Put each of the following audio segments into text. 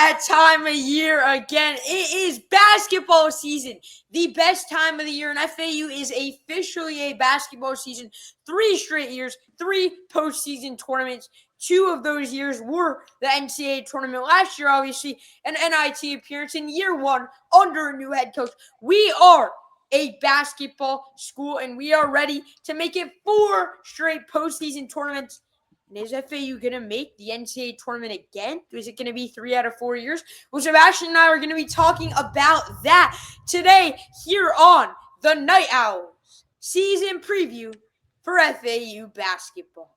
that time of year again. It is basketball season, the best time of the year, and FAU is officially a basketball season. 3 straight years, 3 postseason tournaments. 2 of those years were the NCAA tournament last year, obviously, an NIT appearance in year 1 under a new head coach. We are a basketball school, and we are ready to make it 4 straight postseason tournaments. And is FAU going to make the NCAA tournament again? Is it going to be 3 out of 4 years? Well, Sebastian and I are going to be talking about that today here on the Night Owls season preview for FAU basketball.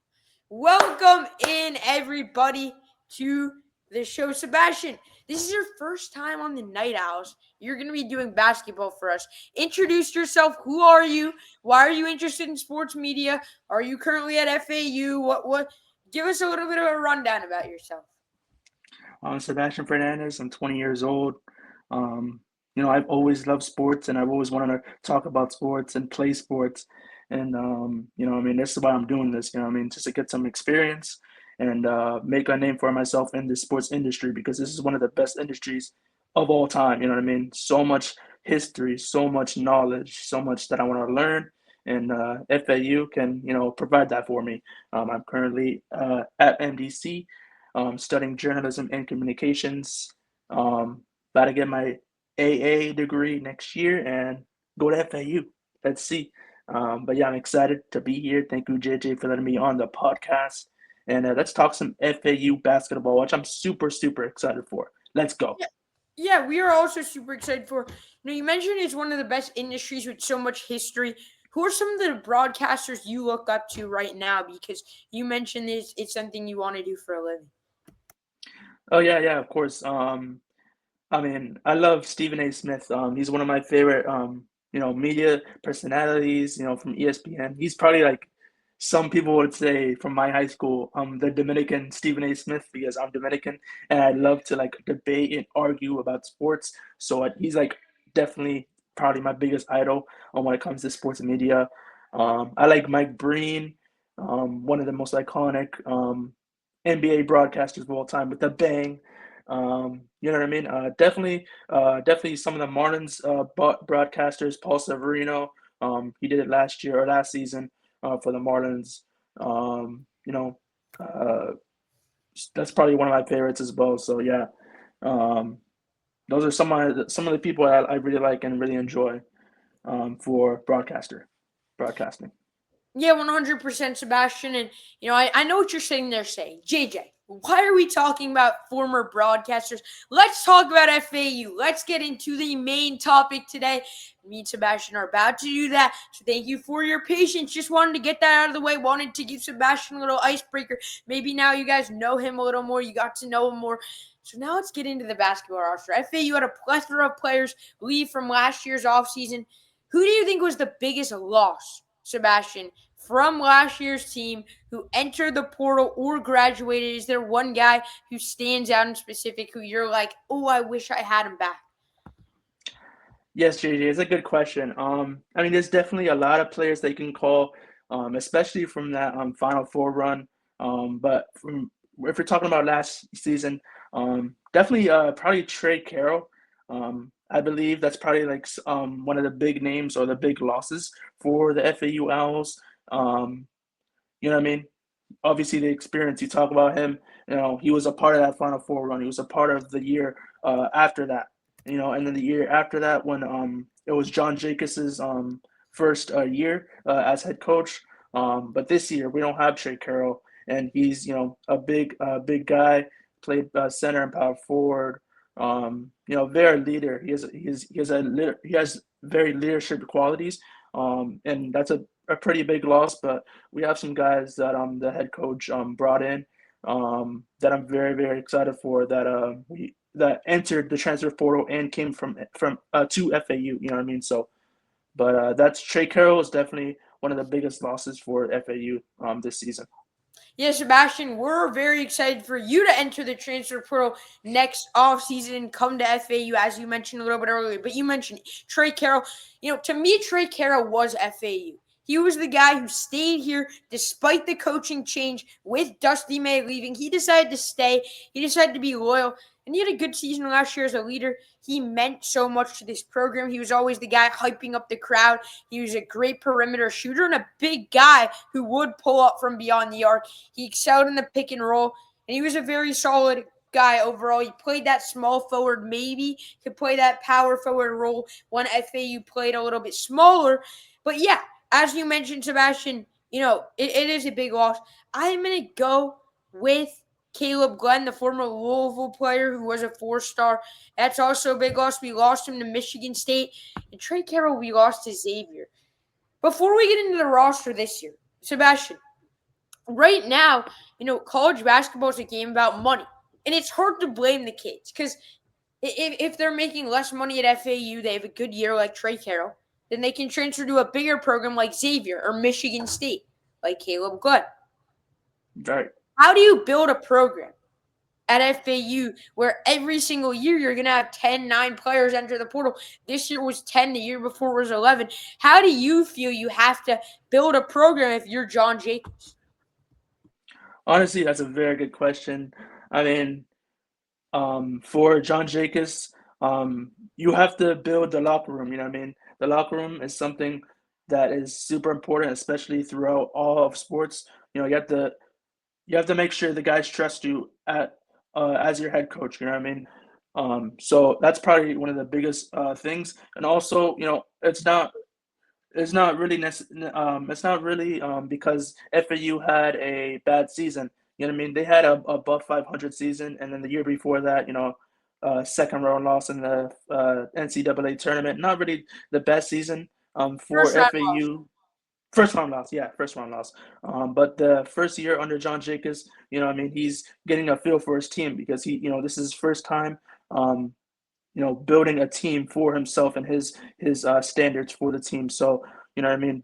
Welcome in, everybody, to the show. Sebastian, this is your first time on the Night Owls. You're going to be doing basketball for us. Introduce yourself. Who are you? Why are you interested in sports media? Are you currently at FAU? What? Give us a little bit of a rundown about yourself. I'm Sebastian Fernandez. I'm 20 years old. I've always loved sports, and I've always wanted to talk about sports and play sports. And this is why I'm doing this. Just to get some experience and make a name for myself in the sports industry, because this is one of the best industries of all time. So much history, so much knowledge, so much that I want to learn. And FAU can, provide that for me. I'm currently at MDC, studying journalism and communications. About to get my AA degree next year and go to FAU. Let's see. But yeah, I'm excited to be here. Thank you, JJ, for letting me on the podcast. And let's talk some FAU basketball, which I'm super, super excited for. Let's go. Yeah, we are also super excited for. You mentioned it's one of the best industries with so much history. Who are some of the broadcasters you look up to right now? Because you mentioned it's something you want to do for a living. Oh yeah, of course. I love Stephen A. Smith. He's one of my favorite, media personalities. From ESPN. He's probably like some people would say from my high school, the Dominican Stephen A. Smith, because I'm Dominican and I love to like debate and argue about sports. So he's like definitely probably my biggest idol when it comes to sports media. I like Mike Breen, one of the most iconic NBA broadcasters of all time with the bang. You know what I mean? Definitely some of the Marlins broadcasters, Paul Severino. He did it last year or last season for the Marlins. You know, uh, that's probably one of my favorites as well. So yeah, um, those are some of the people I really like and really enjoy for broadcasting. Yeah, 100%, Sebastian. And, I know what you're sitting there saying. JJ, why are we talking about former broadcasters? Let's talk about FAU. Let's get into the main topic today. Me and Sebastian are about to do that. So thank you for your patience. Just wanted to get that out of the way. Wanted to give Sebastian a little icebreaker. Maybe now you guys know him a little more. You got to know him more. So now let's get into the basketball roster. FAU had a plethora of players leave from last year's offseason. Who do you think was the biggest loss, Sebastian, from last year's team who entered the portal or graduated? Is there one guy who stands out in specific who you're like, oh, I wish I had him back? Yes, JJ, it's a good question. There's definitely a lot of players they can call, especially from that Final Four run. But if you're talking about last season, definitely probably Trey Carroll. I believe that's probably like one of the big names or the big losses for the FAU Owls. Um, you know what I mean? Obviously, the experience you talk about him. He was a part of that Final Four run. He was a part of the year after that. And then the year after that, when it was John Jacobs's first year as head coach. But this year we don't have Trey Carroll, and he's a big guy, played center and power forward. Very leader. He has very leadership qualities. And that's a pretty big loss. But we have some guys that the head coach brought in that I'm very, very excited for, that entered the transfer portal and came from to FAU. You know what I mean? So, but that's Trey Carroll is definitely one of the biggest losses for FAU this season. Yeah, Sebastian, we're very excited for you to enter the transfer portal next offseason and come to FAU, as you mentioned a little bit earlier. But you mentioned Trey Carroll. To me, Trey Carroll was FAU. He was the guy who stayed here despite the coaching change with Dusty May leaving. He decided to stay. He decided to be loyal. And he had a good season last year as a leader. He meant so much to this program. He was always the guy hyping up the crowd. He was a great perimeter shooter and a big guy who would pull up from beyond the arc. He excelled in the pick and roll, and he was a very solid guy overall. He played that small forward, maybe could play that power forward role when FAU played a little bit smaller. But yeah, as you mentioned, Sebastian, it is a big loss. I'm going to go with Caleb Glenn, the former Louisville player who was a 4-star. That's also a big loss. We lost him to Michigan State. And Trey Carroll, we lost to Xavier. Before we get into the roster this year, Sebastian, right now, college basketball is a game about money. And it's hard to blame the kids because if they're making less money at FAU, they have a good year like Trey Carroll, then they can transfer to a bigger program like Xavier or Michigan State, like Caleb Glenn. Right. How do you build a program at FAU where every single year you're going to have 10, 9 players enter the portal? This year was 10, the year before was 11. How do you feel you have to build a program if you're John Jacobs? Honestly, that's a very good question. I mean, for John Jacobs, you have to build the locker room. You know what I mean? The locker room is something that is super important, especially throughout all of sports. You have to make sure the guys trust you as your head coach. You know what I mean? So that's probably one of the biggest things. And also, it's not really because FAU had a bad season. You know what I mean? They had a above 500 season, and then the year before that, second round loss in the NCAA tournament. Not really the best season for First round loss. FAU. First round loss, yeah, first round loss. But the first year under John Jacobs, he's getting a feel for his team because this is his first time, building a team for himself and his standards for the team. So,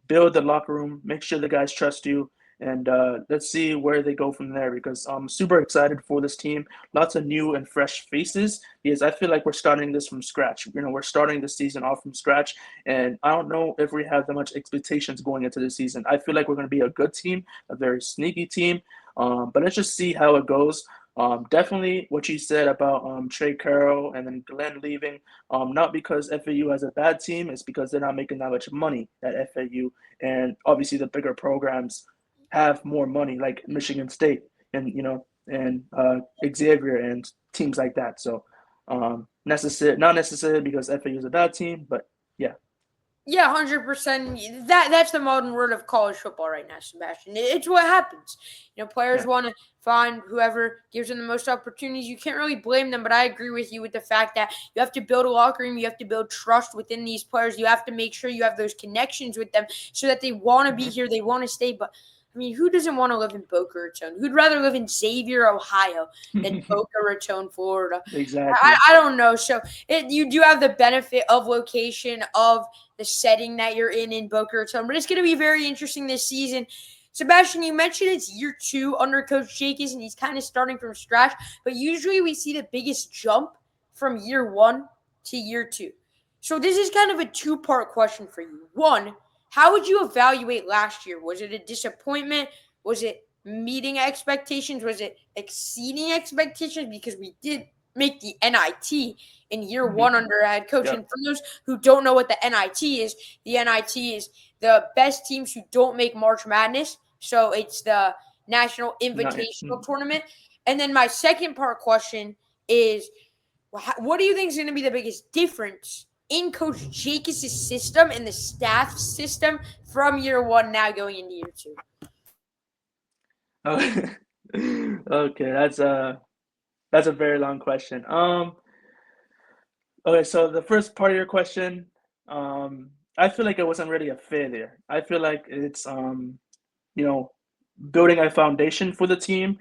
build the locker room, make sure the guys trust you, and let's see where they go from there because I'm super excited for this team. Lots of new and fresh faces because I feel like we're starting this from scratch. We're starting the season off from scratch, and I don't know if we have that much expectations going into the season. I feel like we're going to be a good team, a very sneaky team, but let's just see how it goes. Definitely what you said about Trey Carroll and then Glenn leaving, not because FAU has a bad team, it's because they're not making that much money at FAU. And obviously the bigger programs have more money, like Michigan State and Xavier and teams like that. So not necessarily because FAU is a bad team, but yeah. Yeah, 100%. That's the modern word of college football right now, Sebastian. It's what happens. Players Yeah. want to find whoever gives them the most opportunities. You can't really blame them, but I agree with you with the fact that you have to build a locker room. You have to build trust within these players. You have to make sure you have those connections with them so that they want to be here, they want to stay. But I mean, who doesn't want to live in Boca Raton? Who'd rather live in Xavier, Ohio, than Boca Raton, Florida? Exactly. I don't know. So you do have the benefit of location, of the setting that you're in Boca Raton. But it's going to be very interesting this season. Sebastian, you mentioned it's year 2 under Coach Jacobs, and he's kind of starting from scratch. But usually we see the biggest jump from year 1 to year 2. So this is kind of a 2-part question for you. 1, how would you evaluate last year? Was it a disappointment? Was it meeting expectations? Was it exceeding expectations? Because we did make the NIT in year 1 under head coach. Yep. And for those who don't know what the NIT is the best teams who don't make March Madness. So it's the National Invitational Tournament. And then my second part question is, what do you think is going to be the biggest difference in Coach Jacobs' system and the staff system from year 1 now going into year 2? Okay, that's a very long question. Okay, so the first part of your question, I feel like it wasn't really a failure. I feel like it's you know, building a foundation for the team,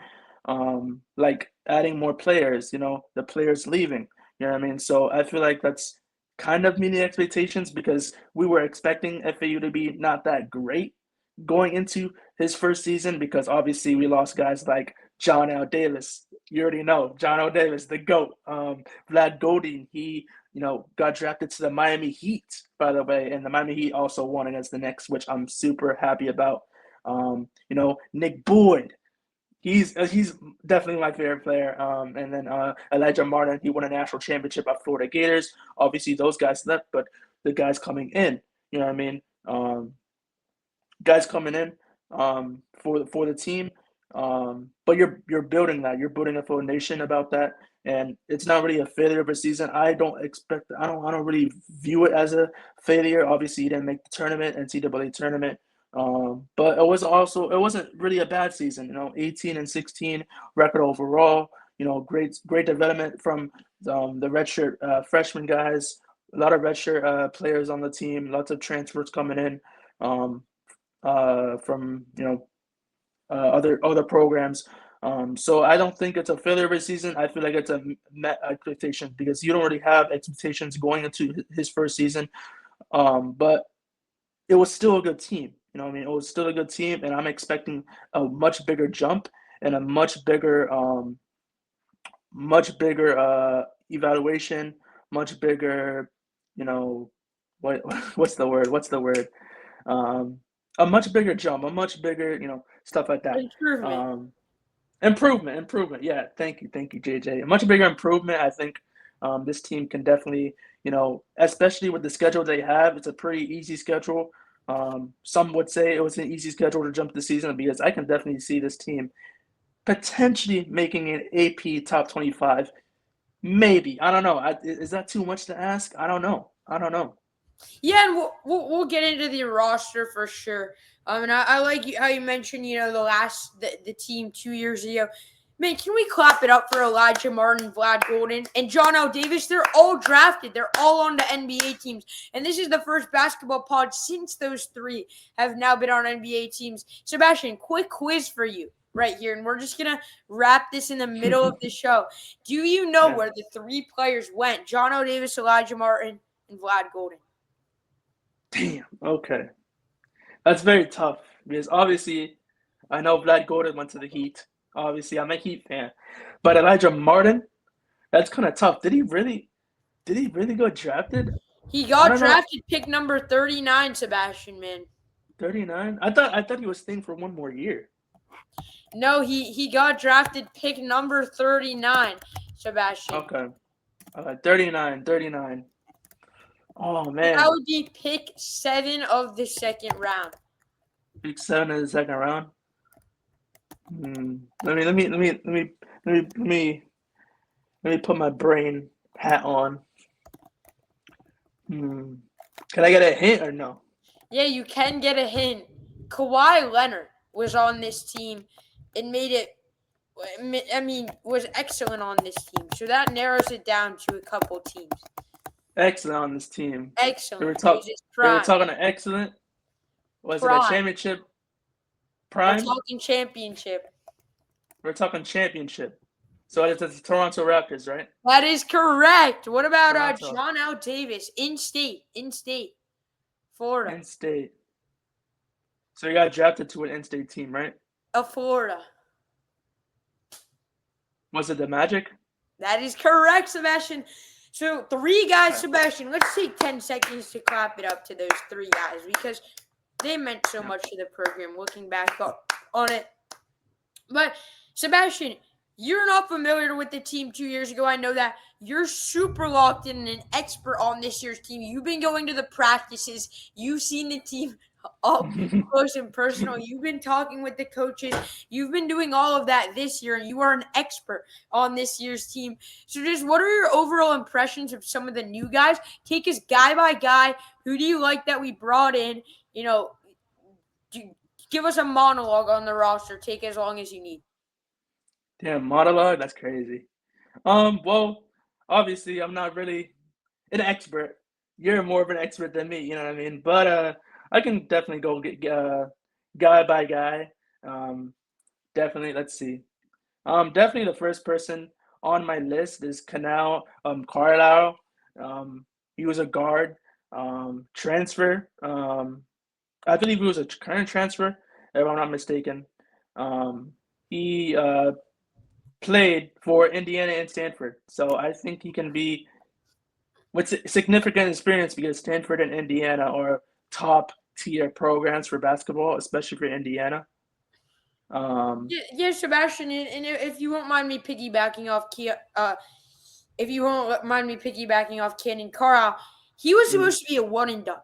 like adding more players, the players leaving. You know what I mean? So I feel like that's kind of meeting expectations because we were expecting FAU to be not that great going into his first season because obviously we lost guys like John L. Davis. You already know John L. Davis, the GOAT. Vlad Golding, he got drafted to the Miami Heat, by the way, and the Miami Heat also won against the Knicks, which I'm super happy about. Nick Boyd, he's definitely my favorite player. And then Elijah Martin, he won a national championship at Florida Gators. Obviously, those guys left, but the guys coming in, you know what I mean? Guys coming in for the team. But you're building that. You're building a foundation about that, and it's not really a failure of a season. I don't really view it as a failure. Obviously, you didn't make the tournament, NCAA tournament. But it wasn't really a bad season. 18-16 record overall. Great development from the redshirt freshman guys. A lot of redshirt players on the team. Lots of transfers coming in. From other programs. So I don't think it's a failure of a season. I feel like it's a met expectation because you don't really have expectations going into his first season. But it was still a good team. You know what I mean? It was still a good team, and I'm expecting a much bigger jump and a much bigger evaluation, much bigger, what what's the word? What's the word? Um, a much bigger jump, a much bigger, stuff like that. Improvement. Improvement. Yeah, thank you, JJ. A much bigger improvement. I think this team can definitely, especially with the schedule they have, it's a pretty easy schedule. Some would say it was an easy schedule to jump the season because I can definitely see this team potentially making an AP top 25. Maybe. I don't know. Is that too much to ask? I don't know. Yeah, and we'll get into the roster for sure. And I like how you mentioned, the team 2 years ago. Man, can we clap it up for Elijah Martin, Vlad Golden, and John L. Davis? They're all drafted. They're all on the NBA teams. And this is the first basketball pod since those three have now been on NBA teams. Sebastian, quick quiz for you right here. And we're just going to wrap this in the middle of the show. Do you know Yeah. where the three players went? John L. Davis, Elijah Martin, and Vlad Golden. Damn. Okay. That's very tough because obviously I know Vlad Golden went to the Heat. Obviously, I'm a Heat fan. But Elijah Martin, that's kind of tough. Did he really go drafted? He I got don't know. drafted pick number 39, Sebastian, man. 39? I thought he was staying for one more year. No, he got drafted pick number 39, Sebastian. Okay. 39. Oh That man. would be pick 7 of the second round. Pick 7 in the second round. Let me put my brain hat on. Can I get a hint or no? Yeah, you can get a hint. Kawhi Leonard was on this team and was excellent on this team. So that narrows it down to a couple teams. Excellent on this team. Excellent. They were Prime. talking to excellent. Was it a Prime. championship? We're Prime? talking championship. We're talking championship. So it's the Toronto Raptors, right? That is correct. What about Toronto. John L. Davis in state, Florida, In-state. So you got drafted to an in-state team, right? of Florida? Was it the Magic? That is correct, Sebastian. So three guys, Okay. Sebastian. Let's take 10 seconds to clap it up to those three guys because they meant so much to the program. Looking back on it, but Sebastian, you're not familiar with the team 2 years ago. I know that. You're super locked in and an expert on this year's team. You've been going to the practices. You've seen the team up close and personal. You've been talking with the coaches. You've been doing all of that this year, and you are an expert on this year's team. So just what are your overall impressions of some of the new guys? Take us guy by guy. Who do you like that we brought in? Give us a monologue on the roster. Take as long as you need. Damn, monologue? That's crazy. Well, obviously I'm not really an expert. You're more of an expert than me, you know what I mean? But I can definitely go get guy by guy. Definitely, let's see. Definitely the first person on my list is Canal Carlisle. He was a guard transfer. I believe he was a current transfer, if I'm not mistaken. He played for Indiana and Stanford, so I think he can be with significant experience because Stanford and Indiana are top tier programs for basketball, especially for Indiana. Um, Yeah, Sebastian, and if you won't mind me piggybacking off if you won't mind me piggybacking off Cannon Carlisle, he was mm, supposed to be a one and done.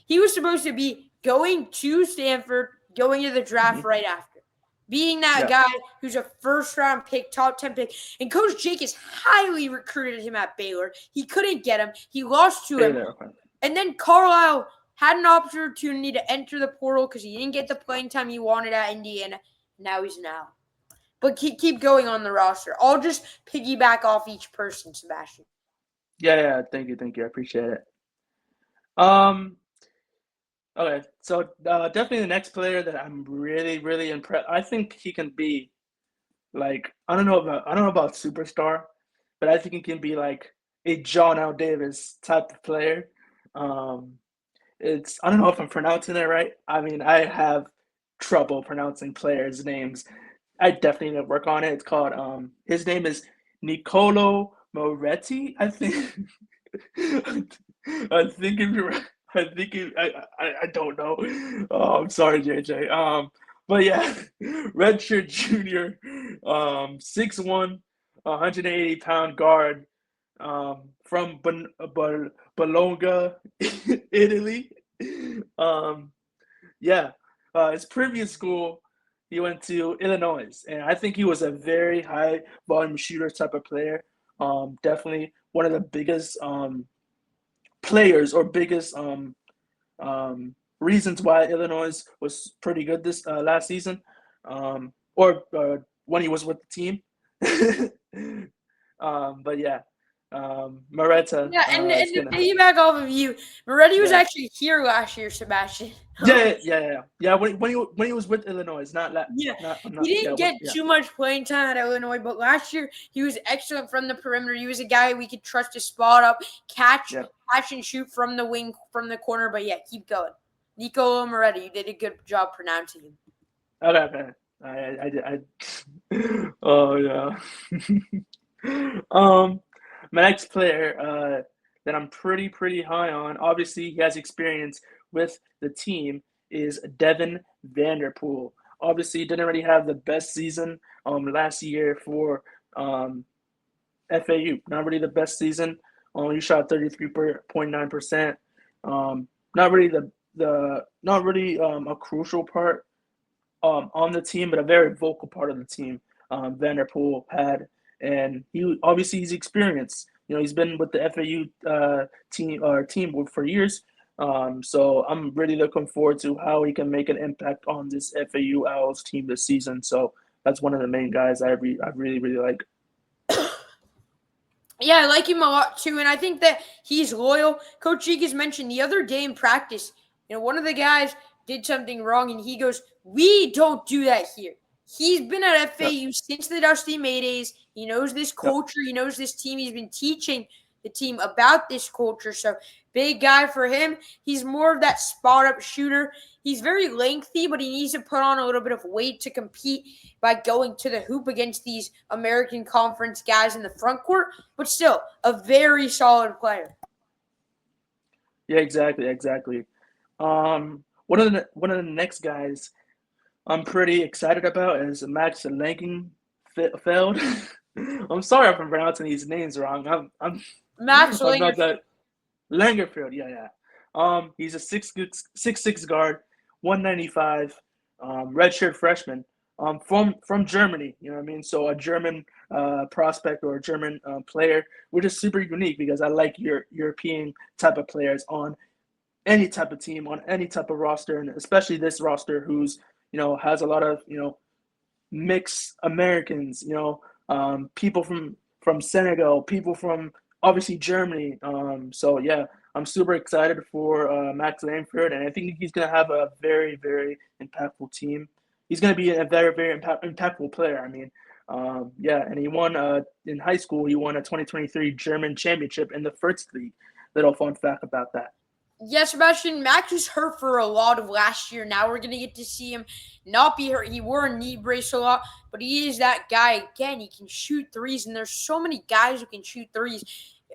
He was supposed to be going to Stanford, going to the draft mhm, right after, being that yeah, guy who's a first round pick, top 10 pick. And Coach Jake has highly recruited him at Baylor. He couldn't get him. He lost to him. Baylor. Okay. And then Carlisle had an opportunity to enter the portal because he didn't get the playing time he wanted at Indiana. Now he's out. But keep going on the roster. I'll just piggyback off each person, Sebastian. Yeah, yeah. Thank you. I appreciate it. Um, okay, so definitely the next player that I'm really impressed. I think he can be like I don't know about superstar, but I think he can be like a John L. Davis type of player. Um, it's I don't know if I'm pronouncing it right. I mean, I have trouble pronouncing players' names. I definitely need to work on it. It's called his name is Nicolo Moretti, I think. I think if you're I think it, I don't know. Oh, I'm sorry, JJ. But yeah, redshirt junior, 6'1", 180-pound guard, from Bologna, Italy. Um, yeah, his previous school, he went to Illinois, and I think he was a very high volume shooter type of player. Definitely one of the biggest players or biggest reasons why Illinois was pretty good this last season, or when he was with the team. But yeah, Moretta Yeah, and is to gonna piggyback off of you, Moretti was yeah. actually here last year, Sebastian. Yeah. When he was with Illinois, Yeah, not I'm he not yeah didn't get yeah too much playing time at Illinois, but last year he was excellent from the perimeter. He was a guy we could trust to spot up, catch, yeah. catch and shoot from the wing, from the corner. But yeah, keep going. Niccolo Moretti, you did a good job pronouncing him. Okay, okay. Oh yeah. um, my next player that I'm pretty high on. Obviously, he has experience with the team. Is Devin Vanderpool. Obviously, he didn't really have the best season last year for um FAU. Not really the best season. He shot 33.9%. Not really the not really a crucial part on the team, but a very vocal part of the team. Vanderpool had, and he obviously he's experienced. You know, he's been with the FAU team for years. So I'm really looking forward to how he can make an impact on this FAU Owls team this season. So that's one of the main guys I really like. Yeah, I like him a lot too, and I think that he's loyal. Coach Cheek mentioned the other day in practice, one of the guys did something wrong, and he goes, "We don't do that here." He's been at Yep, FAU since the Dusty Maydays. He knows this yep. culture. He knows this team. He's been teaching the team about this culture. So big guy for him. He's more of that spot up shooter. He's very lengthy, but he needs to put on a little bit of weight to compete by going to the hoop against these American Conference guys in the front court. But still, a very solid player. Yeah, exactly. One of the next guys I'm pretty excited about is Max Langenfeld. I'm sorry if I'm pronouncing these names wrong. Max I'm Linger. not that Langerfield. Yeah, yeah. He's a 6'6" guard, 195, redshirt freshman. From Germany. You know what I mean? So a German prospect or a German player, which is super unique because I like your European type of players on any type of team on any type of roster, and especially this roster who's has a lot of mixed Americans, people from Senegal, people from obviously Germany. So yeah, I'm super excited for Max Langford, and I think he's gonna have a very impactful team. He's gonna be a very impactful player. I mean, yeah, and he won in high school. He won a 2023 German championship in the first league. Little fun fact about that. Yeah, Sebastian, Max was hurt for a lot of last year. Now we're going to get to see him not be hurt. He wore a knee brace a lot, but he is that guy. Again, he can shoot threes, and there's so many guys who can shoot threes.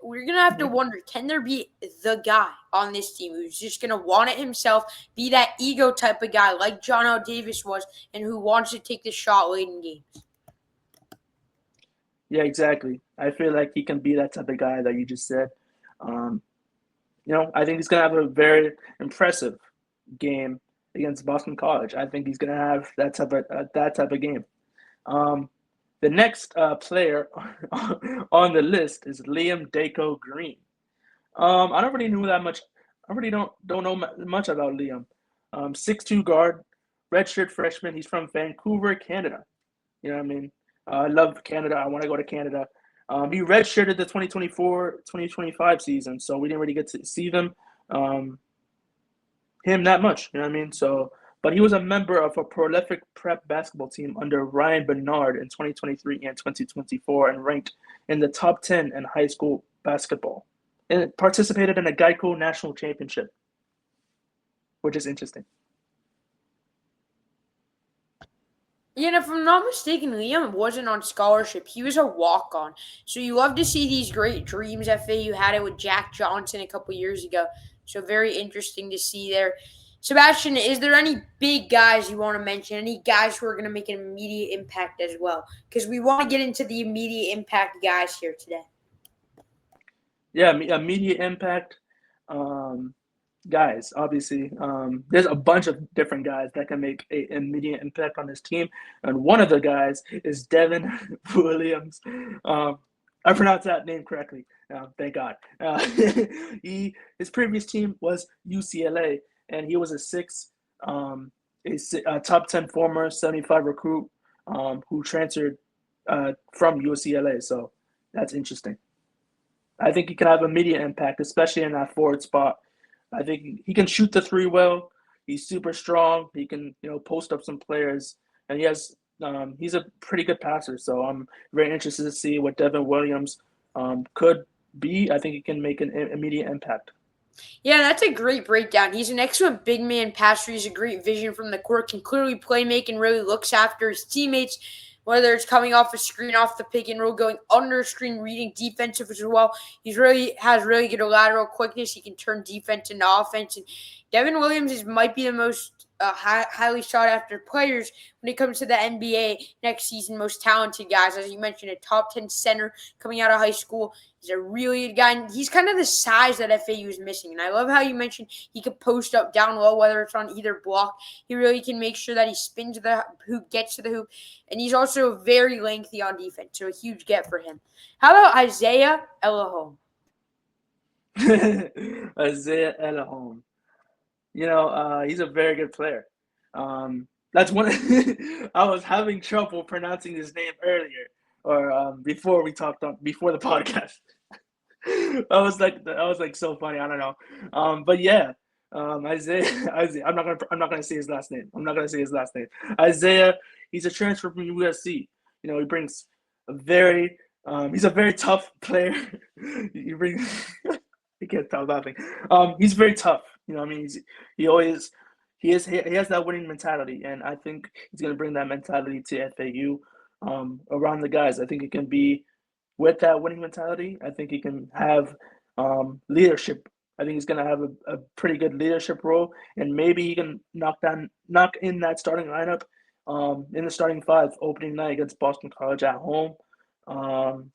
we're gonna have to Mhm. wonder, can there be the guy on this team who's just gonna want it himself, be that ego type of guy like John L. Davis was, and who wants to take the shot late in games? Yeah, exactly. I feel like he can be that type of guy that you just said. Um, I think he's going to have a very impressive game against Boston College. I think he's going to have that type of game. Um, the next player on the list is Liam Daco Green. I don't really know that much. I really don't know much about Liam. 6'2" guard, redshirt freshman. He's from Vancouver, Canada. You know what I mean? I love Canada. I want to go to Canada. He redshirted the 2024-2025 season, so we didn't really get to see um, him that much. You know what I mean? So, but he was a member of a prolific prep basketball team under Ryan Bernard in 2023 and 2024, and ranked in the top 10 in high school basketball, and participated in a Geico National Championship, which is interesting. Yeah, and if I'm not mistaken, Liam wasn't on scholarship. He was a walk on. So you love to see these great dreams. FAU had it with Jack Johnson a couple years ago. So very interesting to see there. Sebastian, is there any big guys you want to mention? Any guys who are going to make an immediate impact as well? Because we want to get into the immediate impact guys here today. Yeah, immediate impact. Um, Guys, obviously, there's a bunch of different guys that can make an immediate impact on this team, and one of the guys is Devin Williams. I pronounced that name correctly. Thank God. His previous team was UCLA, and he was a top 10 former 75 recruit who transferred from UCLA. So that's interesting. I think he can have immediate impact, especially in that forward spot. I think he can shoot the three well. He's super strong. He can, post up some players, and he's a pretty good passer. So I'm very interested to see what Devin Williams could be. I think he can make an immediate impact. Yeah, that's a great breakdown. He's an excellent big man passer. He's a great vision from the court, can clearly play make and really looks after his teammates, whether it's coming off a screen, off the pick and roll, going under screen, reading defensive as well. He's really has really good lateral quickness. He can turn defense into offense. And Devin Williams might be the most highly sought after players when it comes to the NBA next season. Most talented guys, as you mentioned, a top 10 center coming out of high school. He's a really good guy. And he's kind of the size that FAU is missing. And I love how you mentioned he could post up down low, whether it's on either block. He really can make sure that he spins the hoop, gets to the hoop. And he's also very lengthy on defense. So a huge get for him. How about Isaiah Elahome? Isaiah Elahome. He's a very good player. That's one. I was having trouble pronouncing his name earlier, or before we talked on before the podcast. I was like so funny. I don't know. But yeah, Isaiah. I'm not gonna say his last name. I'm not gonna say his last name. Isaiah. He's a transfer from USC. He brings a very. He's a very tough player. he brings. I can't stop laughing. He's very tough. I mean, he always he has that winning mentality, and I think he's gonna bring that mentality to FAU around the guys. I think he can be with that winning mentality. I think he can have leadership. I think he's gonna have a pretty good leadership role, and maybe he can knock in that starting lineup in the starting five opening night against Boston College at home. Um,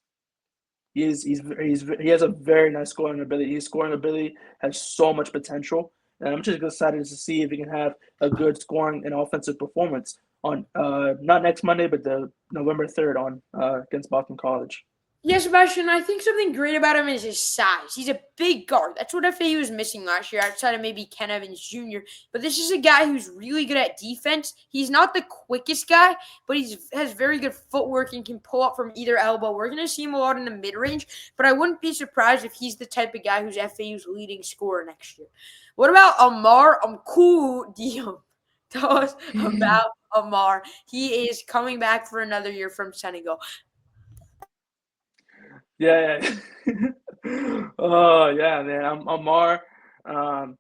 he has a very nice scoring ability. His scoring ability has so much potential, and I'm just excited to see if he can have a good scoring and offensive performance on not next Monday, but the November 3rd on against Boston College. Yeah, Sebastian, I think something great about him is his size. He's a big guard. That's what FAU was missing last year, outside of maybe Ken Evans Jr. But this is a guy who's really good at defense. He's not the quickest guy, but he has very good footwork and can pull up from either elbow. We're going to see him a lot in the mid-range, but I wouldn't be surprised if he's the type of guy who's FAU's leading scorer next year. What about Amar Amku Diom? Tell us about Amar. He is coming back for another year from Senegal. Yeah, yeah. Oh yeah, man. Amar.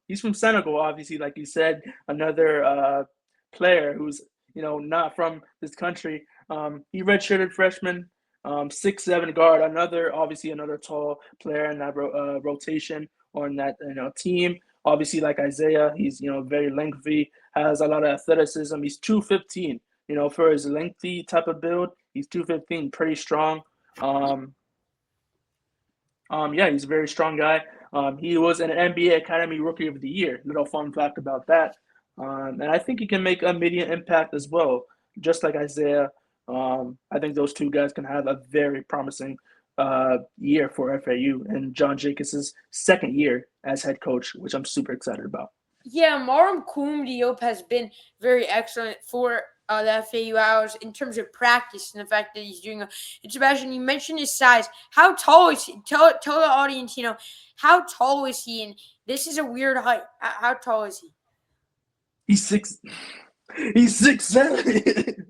He's from Senegal, obviously, like you said. Another player who's not from this country. He redshirted freshman 6'7" guard, obviously another tall player in that rotation or in that team. Obviously, like Isaiah, he's very lengthy, has a lot of athleticism. He's 215. For his lengthy type of build, he's 215, pretty strong. Um, yeah, he's a very strong guy. He was an NBA Academy Rookie of the Year. Little fun fact about that. And I think he can make a media impact as well, just like Isaiah. I think those two guys can have a very promising year for FAU and John Jacobs' second year as head coach, which I'm super excited about. Yeah, Maram Kum Diop has been very excellent for the FAU hours in terms of practice and the fact that he's doing a. And Sebastian, you mentioned his size. How tall is he? Tell the audience, how tall is he? And this is a weird height. How tall is he? He's six. He's 6'7".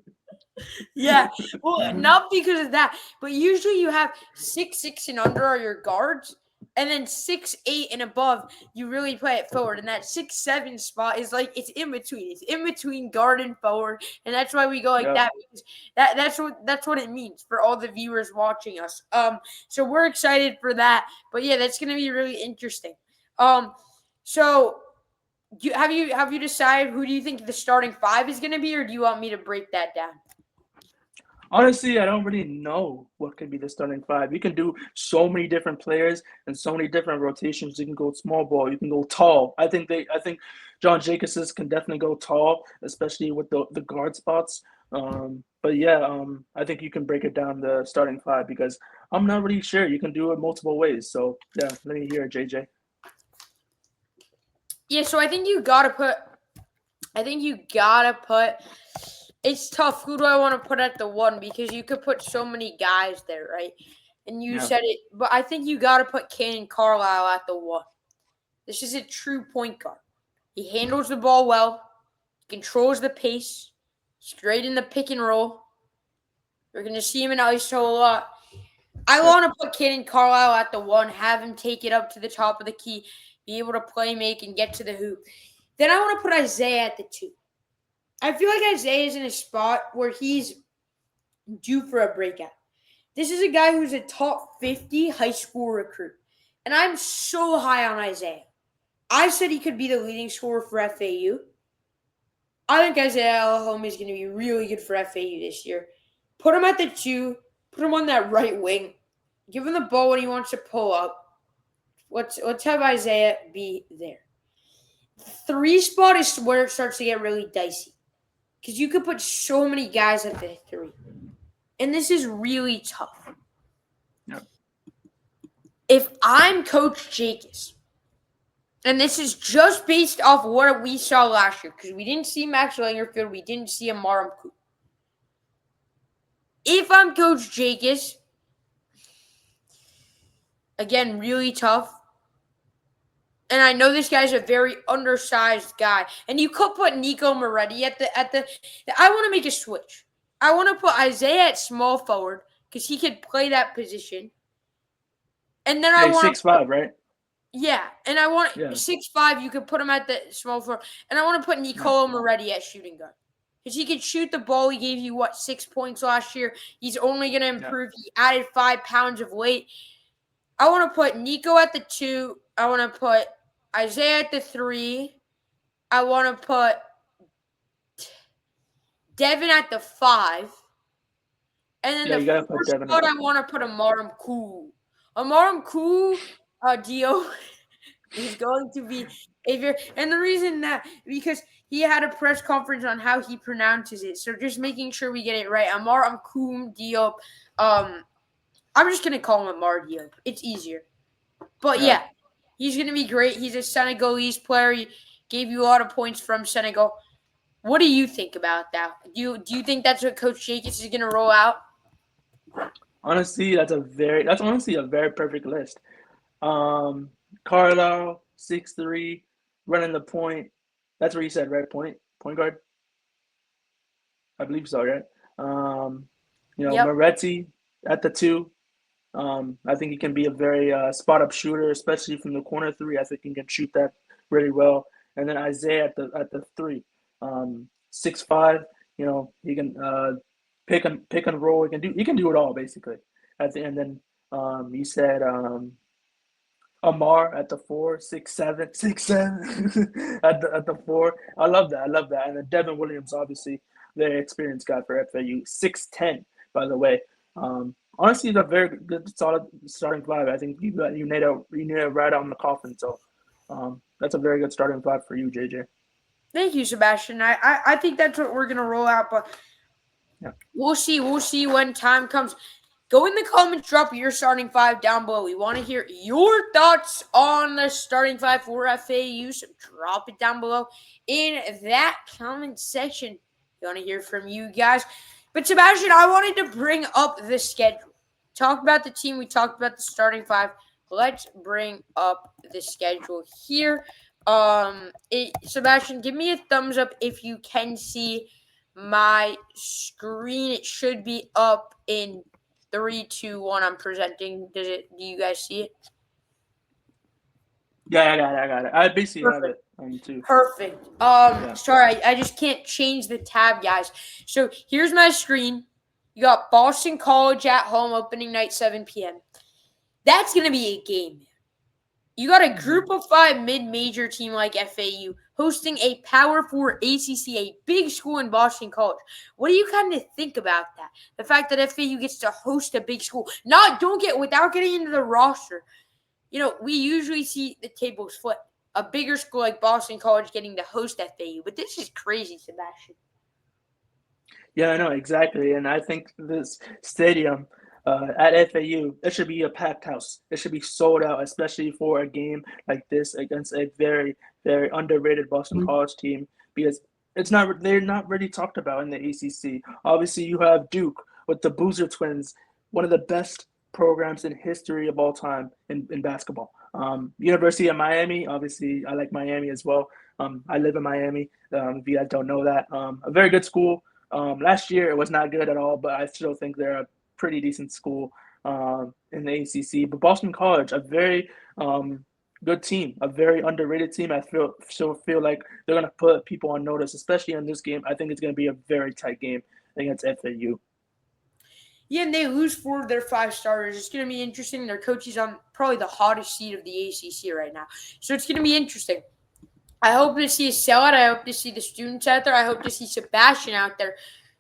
Yeah, well, not because of that, but usually you have 6'6" and under are your guards, and then 6'8" and above you really play it forward. And that 6'7" spot is like it's in between. It's in between guard and forward, and that's why we go like Yep. that. Because that's what it means for all the viewers watching us. So we're excited for that. But yeah, that's gonna be really interesting. So. Have you decided who do you think the starting five is going to be, or do you want me to break that down? Honestly, I don't really know what can be the starting five. You can do so many different players and so many different rotations. You can go small ball. You can go tall. I think John Jacobs can definitely go tall, especially with the guard spots. But yeah, I think you can break it down the starting five because I'm not really sure. You can do it multiple ways. So yeah, let me hear it, JJ. Yeah, so I think you gotta put. It's tough. Who do I want to put at the one? Because you could put so many guys there, right? And you Yeah. said it, but I think you gotta put Cannon Carlisle at the one. This is a true point guard. He handles the ball well, controls the pace, straight in the pick and roll. You're gonna see him in ISO a lot. I want to put Cannon Carlisle at the one, have him take it up to the top of the key, be able to play make and get to the hoop. Then I want to put Isaiah at the two. I feel like Isaiah is in a spot where he's due for a breakout. This is a guy who's a top 50 high school recruit. And I'm so high on Isaiah. I said he could be the leading scorer for FAU. I think Isaiah Alahoma is going to be really good for FAU this year. Put him at the two. Put him on that right wing. Give him the ball when he wants to pull up. Let's have Isaiah be there. The three spot is where it starts to get really dicey. Because you could put so many guys at the three. And this is really tough. Yep. If I'm Coach Jacobs, and this is just based off what we saw last year, because we didn't see Max Langerfield, we didn't see Amaram Ku. If I'm Coach Jacobs, again, really tough. And I know this guy's a very undersized guy. And you could put Nico Moretti at the I want to make a switch. I want to put Isaiah at small forward because he could play that position. And then I want 6'5", right? Yeah, and I want 6'5", you could put him at the small forward. And I want to put Nicolo Moretti at shooting guard. Because he could shoot the ball. He gave you, 6 points last year. He's only going to improve. He added 5 pounds of weight. I want to put Nico at the 2. I want to put Isaiah at the 3. I want to put Devin at the 5. And then the first spot, I want to put Amaram Ku. Amaram Ku, Dio, is going to be a very – and the reason that – because he had a press conference on how he pronounces it. So just making sure we get it right. Amaram Ku Diop. I'm just going to call him Amar Diop. It's easier. But, yeah, he's going to be great. He's a Senegalese player. He gave you a lot of points from Senegal. What do you think about that? Do you think that's what Coach Jacobs is going to roll out? Honestly, that's honestly a very perfect list. Carlisle, 6'3", running the point. That's what you said, right? Point guard. I believe so, right? Moretti at the 2. I think he can be a very spot-up shooter, especially from the corner 3. I think he can shoot that really well. And then Isaiah at the 3. 6'5", he can pick and roll. He can do it all basically. And then you said Amar at the 4, 6'7", 6'7" at the 4. I love that. I love that. And then Devin Williams, obviously, very experienced guy for FAU, 6'10", by the way. Honestly, he's a very good, solid starting five. I think you nailed it right on the coffin. So, that's a very good starting five for you, JJ. Thank you, Sebastian. I think that's what we're gonna roll out, but Yeah. we'll see. We'll see when time comes. Go in the comments, drop your starting five down below. We want to hear your thoughts on the starting five for FAU. So drop it down below in that comment section. We want to hear from you guys. But Sebastian, I wanted to bring up the schedule. Talk about the team. We talked about the starting five. Let's bring up the schedule here. Sebastian, give me a thumbs up if you can see my screen. It should be up in 3, 2, 1. I'm presenting. Do you guys see it? Yeah, I got it. I got it. I basically have Perfect. it too. Perfect. Yeah. Sorry, I just can't change the tab, guys. So here's my screen. You got Boston College at home, opening night, 7 p.m. That's gonna be a game. You got a group of 5 mid-major team like FAU hosting a Power 4 ACC, a big school in Boston College. What do you kind of think about that? The fact that FAU gets to host a big school. Without getting into the roster. We usually see the tables flip. A bigger school like Boston College getting to host FAU. But this is crazy, Sebastian. Yeah, I know exactly, and I think this stadium at FAU, it should be a packed house. It should be sold out, especially for a game like this against a very, very underrated Boston College team, because they're not really talked about in the ACC. Obviously, you have Duke with the Boozer Twins, one of the best programs in history of all time in basketball. University of Miami, obviously, I like Miami as well. I live in Miami. If you guys don't know that, a very good school. Last year it was not good at all, but I still think they're a pretty decent school in the ACC. But Boston College, a very good team, a very underrated team. I feel like they're gonna put people on notice, especially in this game. I think it's gonna be a very tight game against FAU. Yeah, and they lose 4 of their 5 starters. It's going to be interesting. Their coach is on probably the hottest seat of the ACC right now. So it's going to be interesting. I hope to see a sellout. I hope to see the students out there. I hope to see Sebastian out there.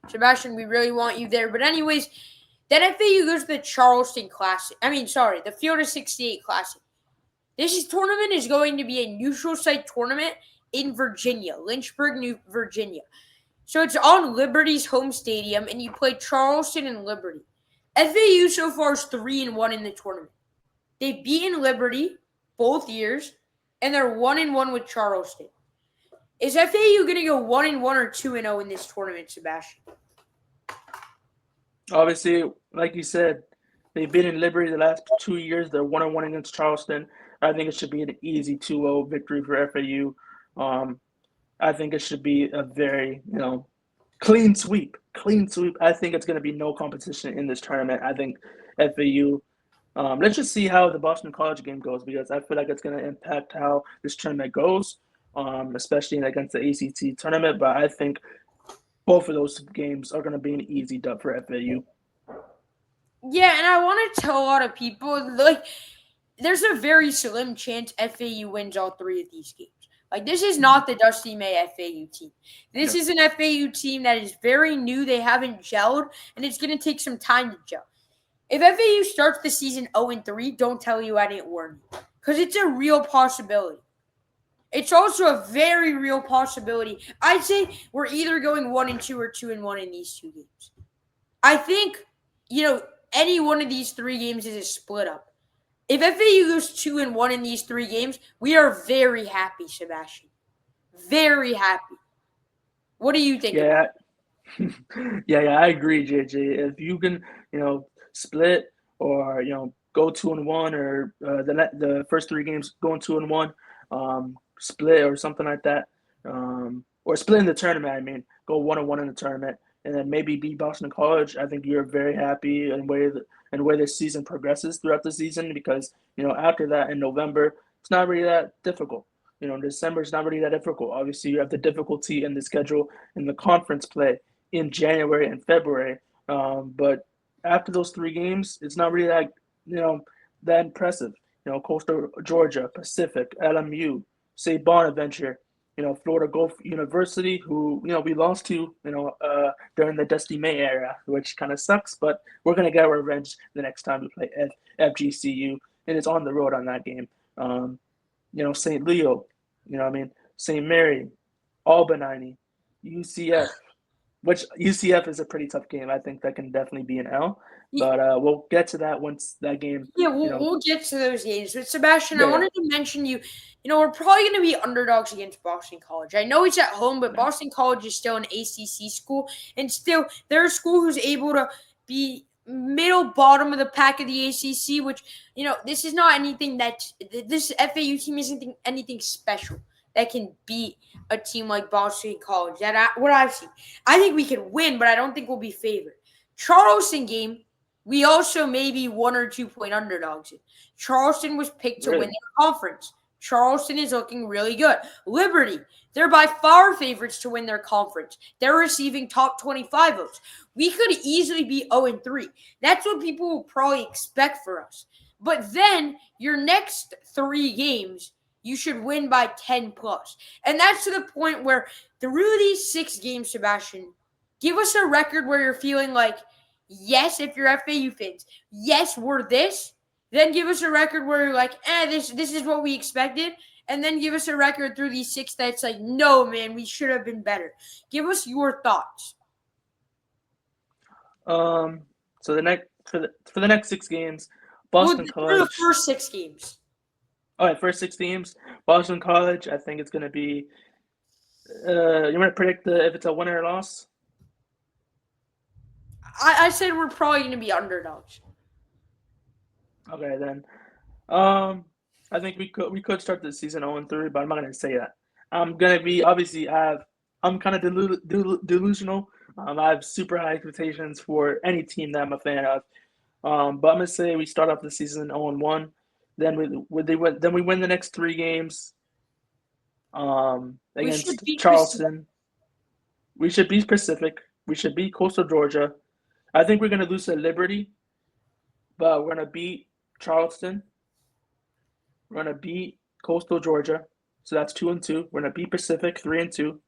Sebastian, we really want you there. But anyways, then FAU goes to the Charleston Classic. The Field of 68 Classic. This tournament is going to be a neutral site tournament in Virginia, Lynchburg, New Virginia. So it's on Liberty's home stadium, and you play Charleston and Liberty. FAU so far is 3-1 in the tournament. They've beaten Liberty both years, and they're 1-1 with Charleston. Is FAU going to go 1-1 or 2-0 in this tournament, Sebastian? Obviously, like you said, they've been in Liberty the last 2 years. They're 1-1 against Charleston. I think it should be an easy 2-0 victory for FAU. I think it should be a very, clean sweep. Clean sweep. I think it's going to be no competition in this tournament. I think FAU. Let's just see how the Boston College game goes, because I feel like it's going to impact how this tournament goes, especially against the ACT tournament. But I think both of those games are going to be an easy dub for FAU. Yeah, and I want to tell a lot of people, there's a very slim chance FAU wins all 3 of these games. This is not the Dusty May FAU team. This is an FAU team that is very new. They haven't gelled, and it's going to take some time to gel. If FAU starts the season 0-3, don't tell you I didn't warn you, because it's a real possibility. It's also a very real possibility. I'd say we're either going 1-2 or 2-1 in these 2 games. I think, any one of these 3 games is a split up. If FAU goes 2-1 in these 3 games, we are very happy, Sebastian. Very happy. What do you think about it? Yeah, I agree, JJ. If you can, split or go 2-1, or the first 3 games going 2-1, split or something like that, or split in the tournament. I mean, go 1-1 in the tournament, and then maybe beat Boston College. I think you're very happy in where the season progresses throughout the season, because after that in November it's not really that difficult. December is not really that difficult. Obviously, you have the difficulty in the schedule in the conference play in January and February. But after those three games, it's not really you know that impressive. Coastal Georgia, Pacific, LMU, St. Bonaventure, Florida Gulf University, who we lost to during the Dusty May era, which kind of sucks. But we're gonna get our revenge the next time we play FGCU, and it's on the road on that game. Um, St. Leo, what I mean, St. Mary, Albany, UCF, which UCF is a pretty tough game. I think that can definitely be an L, but we'll get to that once that game. Yeah, we'll get to those games. But Sebastian, I Yeah, yeah, wanted to mention we're probably going to be underdogs against Boston College. I know it's at home, but yeah. Boston College is still an ACC school, and still they're a school who's able to be middle bottom of the pack of the ACC. Which this is not anything that this FAU team isn't anything special that can beat a team like Boston College. What I've seen, I think we can win, but I don't think we'll be favored. Charleston game. We also may be 1 or 2 point underdogs. Charleston was picked to win Really? their conference. Charleston is looking really good. Liberty, they're by far favorites to win their conference. They're receiving top 25 votes. We could easily be 0-3. That's what people will probably expect for us. But then your next 3 games, you should win by 10 plus. And that's to the point where through these 6 games, Sebastian, give us a record where you're feeling like, yes, if you're FAU fans, yes, we're this. Then give us a record where you're like, this is what we expected. And then give us a record through these 6 that's like, no, man, we should have been better. Give us your thoughts. So the next 6 games, Well, Boston through the College. first 6 games. All right, first 6 games, Boston College. I think it's gonna be. You want to predict if it's a win or a loss? I said we're probably going to be underdogs. Okay, then. I think we could start the season 0-3, but I'm not gonna say that. I'm gonna be obviously I'm kind of delusional. I have super high expectations for any team that I'm a fan of. But I'm gonna say we start off the season 0-1, then we win the next 3 games. We should Against beat Charleston. We should beat Pacific. We should beat Coastal Georgia. I think we're gonna lose to Liberty, but we're gonna beat Charleston. We're gonna beat Coastal Georgia, so that's 2-2. We're gonna beat Pacific 3-2,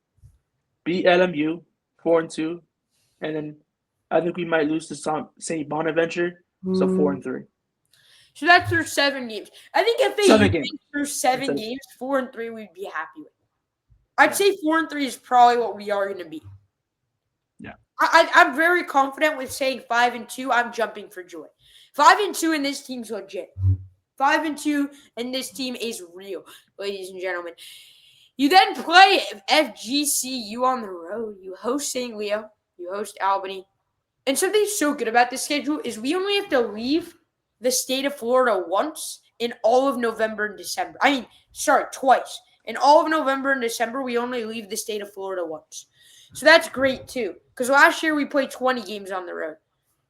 beat LMU 4-2, and then I think we might lose to St. Bonaventure, so 4-3. So that's through 7 games. I think if they 7 games. through 7 games, 4-3, we'd be happy with. I'd say 4-3 is probably what we are going to be. Yeah. I'm very confident with saying 5-2. I'm jumping for joy. 5-2, and this team's legit. 5-2, and this team is real, ladies and gentlemen. You then play FGCU on the road. You host St. Leo. You host Albany. And something so good about this schedule is we only have to leave the state of Florida once in all of November and December. Twice. In all of November and December, we only leave the state of Florida once. So that's great, too. Because last year we played 20 games on the road.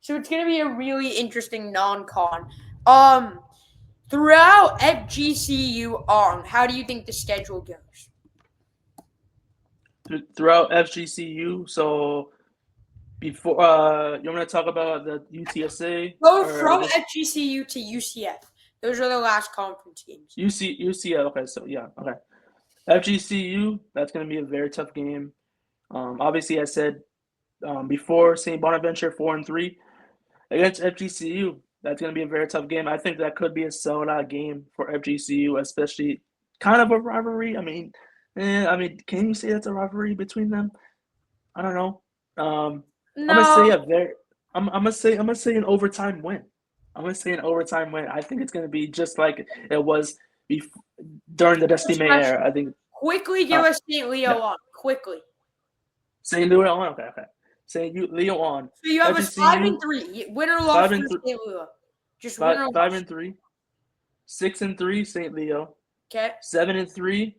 So it's going to be a really interesting non-con. Throughout FGCU on, how do you think the schedule goes? Throughout FGCU, so before you want to talk about the UTSA? Go from FGCU to UCF. Those are the last conference games. UCF. Okay, so yeah, okay. FGCU, that's going to be a very tough game. Obviously, I said before St. Bonaventure 4-3 against FGCU. That's going to be a very tough game. I think that could be a sold-out game for FGCU, especially kind of a rivalry. I mean, can you say that's a rivalry between them? I don't know. No. I'm gonna say an overtime win. I'm gonna say an overtime win. I think it's gonna be just like it was during the Dusty May era. I think. Quickly give us St. Leo on. Quickly. St. Leo on. Okay. St. Leo on. So you have FGCU, a 5-3. Win or loss for St. Leo. Just win or loss. 5-3. 6-3 St. Leo. Okay. 7-3.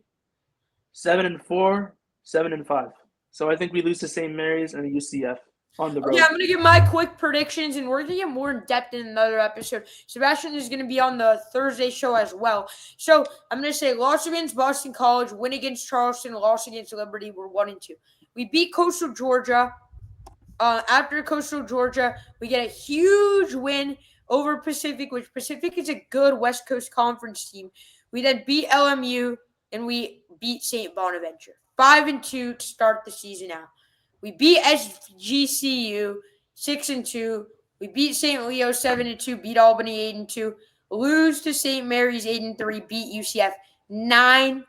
7-4. 7-5. So I think we lose to St. Mary's and the UCF on the road. Yeah, I'm going to give my quick predictions, and we're going to get more in depth in another episode. Sebastian is going to be on the Thursday show as well. So I'm going to say loss against Boston College, win against Charleston, loss against Liberty. We're 1-2. We beat Coastal Georgia. After Coastal Georgia, we get a huge win over Pacific, which Pacific is a good West Coast Conference team. We then beat LMU and we beat St. Bonaventure. 5-2 to start the season out. We beat SGCU 6-2. We beat St. Leo 7-2, beat Albany 8-2, lose to St. Mary's 8-3, beat UCF 9-3,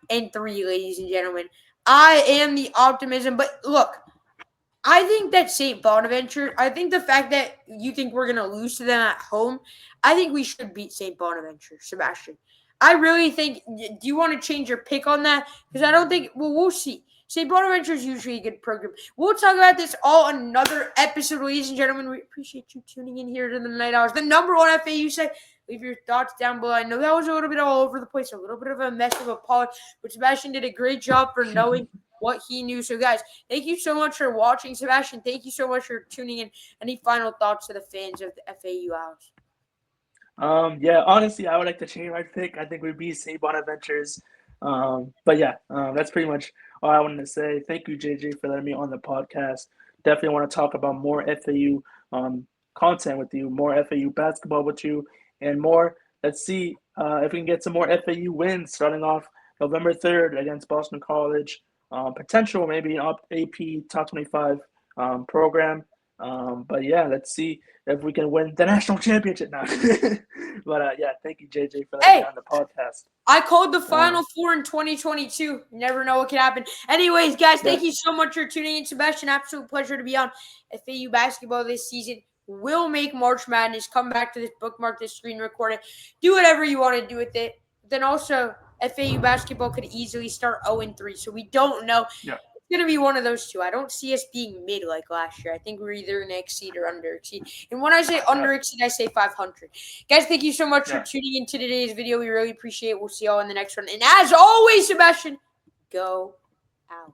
ladies and gentlemen. I am the optimism, but look, I think that St. Bonaventure, I think the fact that you think we're going to lose to them at home, I think we should beat St. Bonaventure, Sebastian. I really think, do you want to change your pick on that? Because I don't think, well, we'll see. St. Bonaventure is usually a good program. We'll talk about this all another episode, ladies and gentlemen. We appreciate you tuning in here to the Night Hours, the number one FAU site. Leave your thoughts down below. I know that was a little bit all over the place, a little bit of a mess of a pod, but Sebastian did a great job for knowing what he knew. So, guys, thank you so much for watching, Sebastian. Thank you so much for tuning in. Any final thoughts to the fans of the FAU House? Yeah, honestly, I would like to change my pick. I think we beat St. Bonaventure's. But yeah, that's pretty much all I wanted to say. Thank you, JJ, for letting me on the podcast. Definitely want to talk about more FAU content with you, more FAU basketball with you, and more. Let's see if we can get some more FAU wins starting off November 3rd against Boston College. Potential maybe an AP top 25 program. But yeah, let's see if we can win the national championship now. But yeah, thank you, JJ, for letting me on the podcast. I called the Final Four in 2022. You never know what can happen. Anyways, guys, thank you so much for tuning in. Sebastian, absolute pleasure to be on FAU basketball this season. We'll make March Madness. Come back to this, bookmark this screen, record it. Do whatever you want to do with it. Then also, FAU basketball could easily start 0-3. So we don't know. Yeah. It's going to be one of those two. I don't see us being mid like last year. I think we're either going to exceed or under exceed. And when I say under exceed, I say 500. Guys, thank you so much for tuning into today's video. We really appreciate it. We'll see y'all in the next one. And as always, Sebastian, go out.